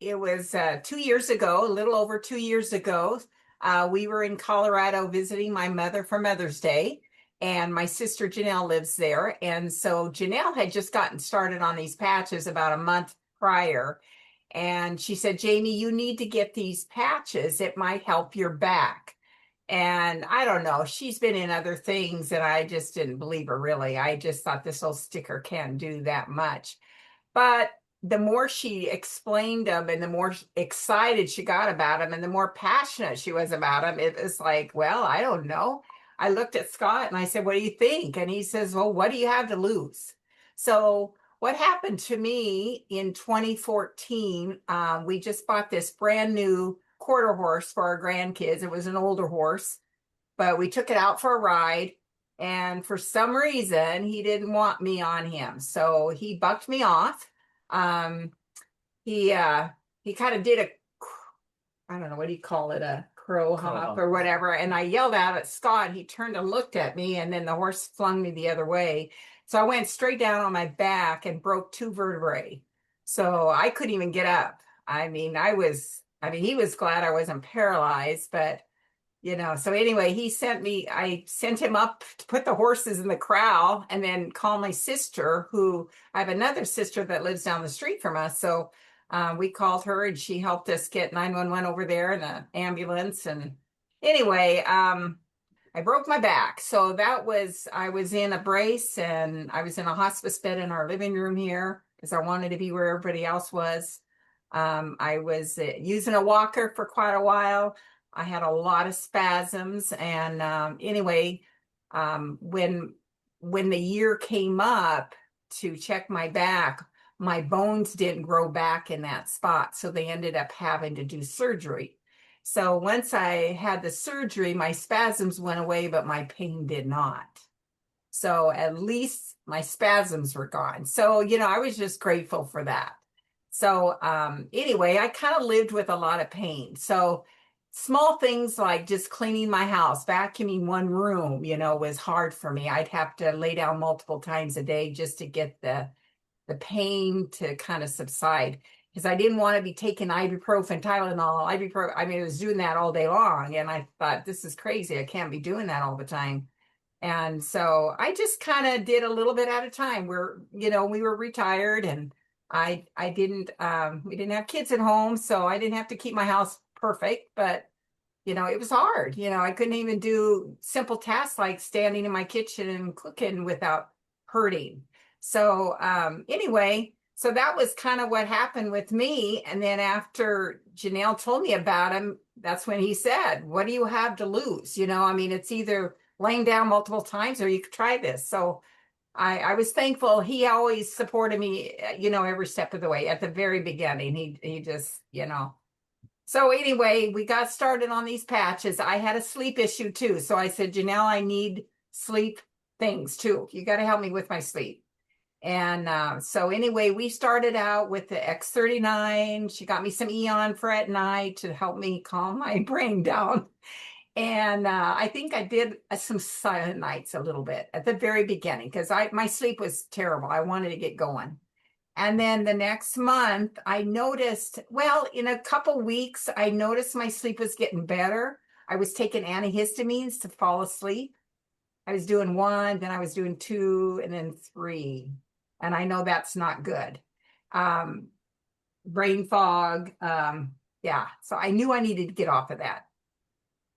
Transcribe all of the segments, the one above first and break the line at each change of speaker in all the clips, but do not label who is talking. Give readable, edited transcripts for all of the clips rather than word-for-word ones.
it was 2 years ago, a little over 2 years ago. We were in Colorado visiting my mother for Mother's Day, and my sister Janelle lives there. And so Janelle had just gotten started on these patches about a month prior. And she said, Jamie, you need to get these patches. It might help your back. And I don't know, she's been in other things, and I just didn't believe her really. I just thought this old sticker can't do that much. But the more she explained them and the more excited she got about them and the more passionate she was about them, it was like, well, I don't know. I looked at Scott and I said, what do you think? And he says, well, what do you have to lose? So what happened to me in 2014, we just bought this brand new quarter horse for our grandkids. It was an older horse, but we took it out for a ride. And for some reason, he didn't want me on him. So he bucked me off. Um, he kind of did a, I don't know, what do you call it, a crow hop or whatever. And I yelled out at Scott. He turned and looked at me, and then the horse flung me the other way. So I went straight down on my back and broke two vertebrae. So I couldn't even get up. He was glad I wasn't paralyzed, but so anyway, I sent him up to put the horses in the corral and then call my sister, who I have another sister that lives down the street from us. So we called her and she helped us get 911 over there and an ambulance. And anyway, I broke my back. So I was in a brace and I was in a hospice bed in our living room here because I wanted to be where everybody else was. I was using a walker for quite a while. I had a lot of spasms, and anyway, when the year came up to check my back, my bones didn't grow back in that spot, so they ended up having to do surgery. So once I had the surgery, my spasms went away, but my pain did not. So at least my spasms were gone. So, I was just grateful for that. So anyway, I kind of lived with a lot of pain. So small things like just cleaning my house, vacuuming one room, was hard for me. I'd have to lay down multiple times a day just to get the pain to kind of subside, because I didn't want to be taking ibuprofen, Tylenol, ibuprofen. I was doing that all day long, and I thought, this is crazy. I can't be doing that all the time. And so I just kind of did a little bit at a time. We were retired, and we didn't have kids at home, so I didn't have to keep my house perfect, but it was hard. I couldn't even do simple tasks like standing in my kitchen and cooking without hurting. So anyway, so that was kind of what happened with me. And then after Janelle told me about him, that's when he said, what do you have to lose? It's either laying down multiple times or you could try this. So I was thankful. He always supported me, every step of the way. At the very beginning, he just, So anyway, we got started on these patches. I had a sleep issue too. So I said, Janelle, I need sleep things too. You got to help me with my sleep. And so anyway, we started out with the X39. She got me some Eon for at night to help me calm my brain down. And I think I did some silent nights a little bit at the very beginning because my sleep was terrible. I wanted to get going. And then the next month, I noticed, well, in a couple weeks, I noticed my sleep was getting better. I was taking antihistamines to fall asleep. I was doing one, then I was doing two, and then three. And I know that's not good. Brain fog. Yeah. So I knew I needed to get off of that.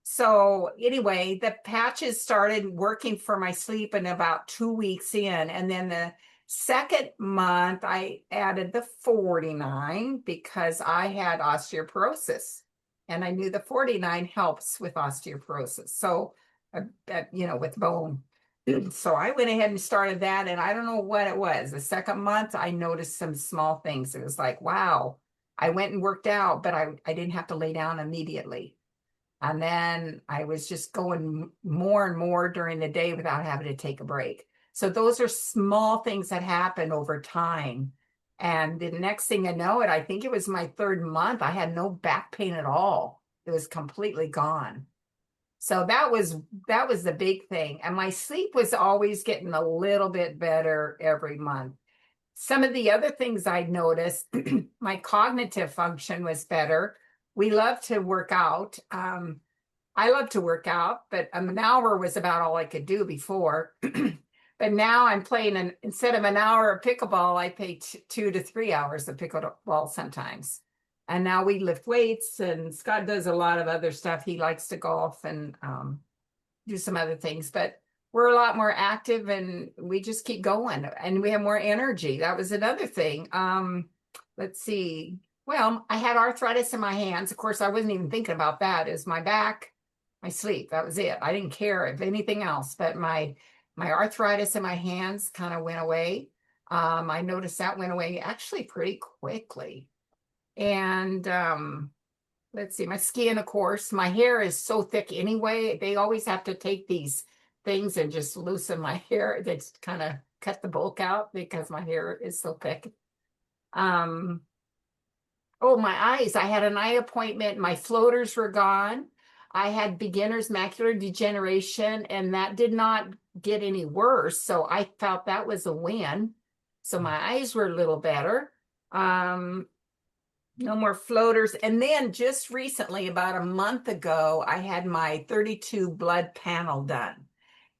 So anyway, the patches started working for my sleep in about 2 weeks in. And then the second month, I added the 49 because I had osteoporosis. And I knew the 49 helps with osteoporosis. So, with bone. So I went ahead and started that. And I don't know what it was. The second month, I noticed some small things. It was like, wow, I went and worked out, but I didn't have to lay down immediately. And then I was just going more and more during the day without having to take a break. So those are small things that happen over time. And the next thing I know I think it was my third month, I had no back pain at all. It was completely gone. So that was the big thing. And my sleep was always getting a little bit better every month. Some of the other things I'd noticed, my cognitive function was better. We love to work out. I love to work out, but an hour was about all I could do before. But now I'm playing instead of an hour of pickleball, I play 2 to 3 hours of pickleball sometimes. And now we lift weights, and Scott does a lot of other stuff. He likes to golf and do some other things, but we're a lot more active and we just keep going and we have more energy. That was another thing. Let's see. Well, I had arthritis in my hands. Of course, I wasn't even thinking about that. Is my back, my sleep. That was it. I didn't care if anything else, but my arthritis in my hands kind of went away. I noticed that went away actually pretty quickly. And let's see, my skin, of course, my hair is so thick anyway. They always have to take these things and just loosen my hair. They just kind of cut the bulk out because my hair is so thick. Oh, my eyes. I had an eye appointment. My floaters were gone. I had beginner's macular degeneration, and that did not get any worse. So I felt that was a win. So my eyes were a little better. No more floaters. And then just recently, about a month ago, I had my 32 blood panel done.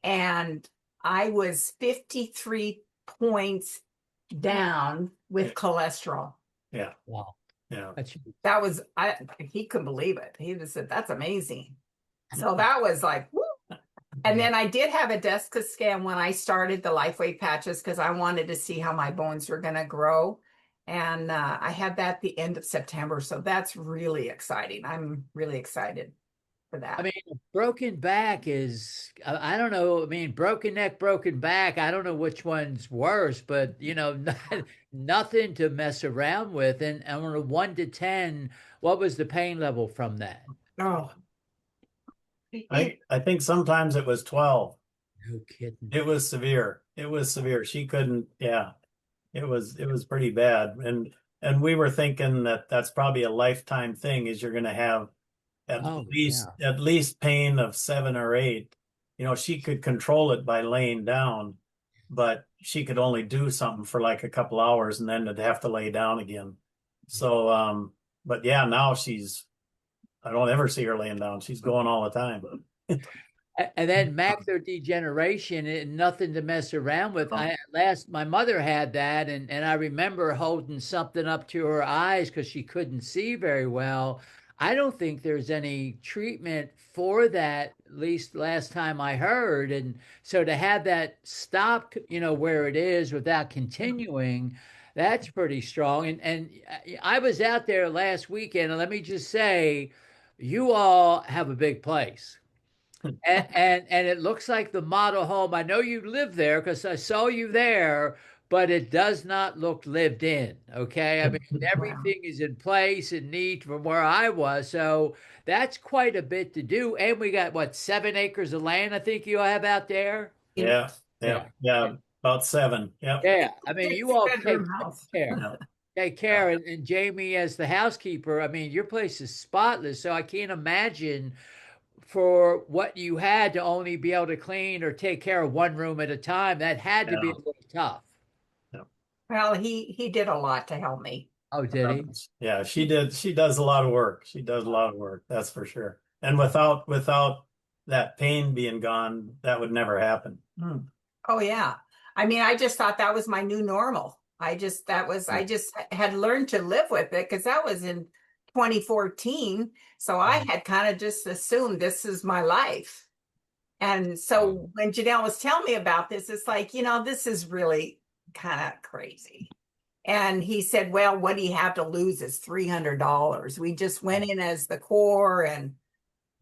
And I was 53 points down with cholesterol.
Yeah.
Wow.
Yeah.
That was, he couldn't believe it. He just said, that's amazing. So that was like, woo. And then I did have a DEXA scan when I started the LifeWave patches because I wanted to see how my bones were going to grow. And I had that the end of September. So that's really exciting. I'm really excited for that.
I mean, broken back is, I don't know. I mean, broken neck, broken back. I don't know which one's worse, but nothing to mess around with. And on a 1 to 10, what was the pain level from that?
Oh,
I think sometimes it was 12.
No kidding.
It was severe. It was severe. She couldn't, yeah. It was pretty bad. And we were thinking that that's probably a lifetime thing is you're going to have at least pain of 7 or 8. She could control it by laying down, but she could only do something for like a couple hours and then it'd have to lay down again. So, but yeah, now I don't ever see her laying down. She's going all the time.
And then macular degeneration and nothing to mess around with. My mother had that, and I remember holding something up to her eyes because she couldn't see very well. I don't think there's any treatment for that, at least last time I heard. And so to have that stop, where it is without continuing, that's pretty strong. And I was out there last weekend, and let me just say, you all have a big place. And it looks like the model home. I know you live there because I saw you there, but it does not look lived in. Okay. I mean, everything is in place and neat from where I was. So that's quite a bit to do. And we got what, 7 acres of land, I think you have out there?
Yeah. About 7. Yeah.
Yeah. I mean, you all take care.
Yeah.
Take care. And Jamie, as the housekeeper, I mean, your place is spotless. So I can't imagine for what you had to only be able to clean or take care of one room at a time. That had to be a little tough.
Well, he did a lot to help me.
Oh, did he?
Yeah, she did. She does a lot of work. She does a lot of work. That's for sure. And without that pain being gone, that would never happen.
Oh yeah. I mean, I just thought that was my new normal. I just had learned to live with it because that was in 2014. So I had kind of just assumed this is my life. And so when Janelle was telling me about this, it's like, this is really kind of crazy. And he said, well, what do you have to lose is $300. We just went in as the core and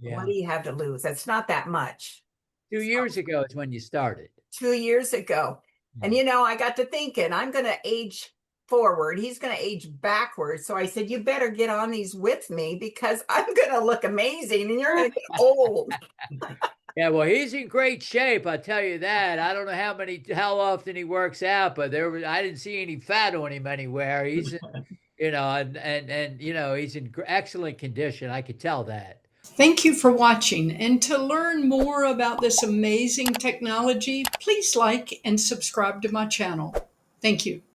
what do you have to lose? It's not that much.
2 years ago is when you started.
2 years ago. And, I got to thinking, I'm going to age forward. He's going to age backwards. So I said, you better get on these with me because I'm going to look amazing and you're going to get old.
Yeah, well, he's in great shape. I tell you that. I don't know how often he works out, but I didn't see any fat on him anywhere. He's, and he's in excellent condition. I could tell that.
Thank you for watching. And to learn more about this amazing technology, please like and subscribe to my channel. Thank you.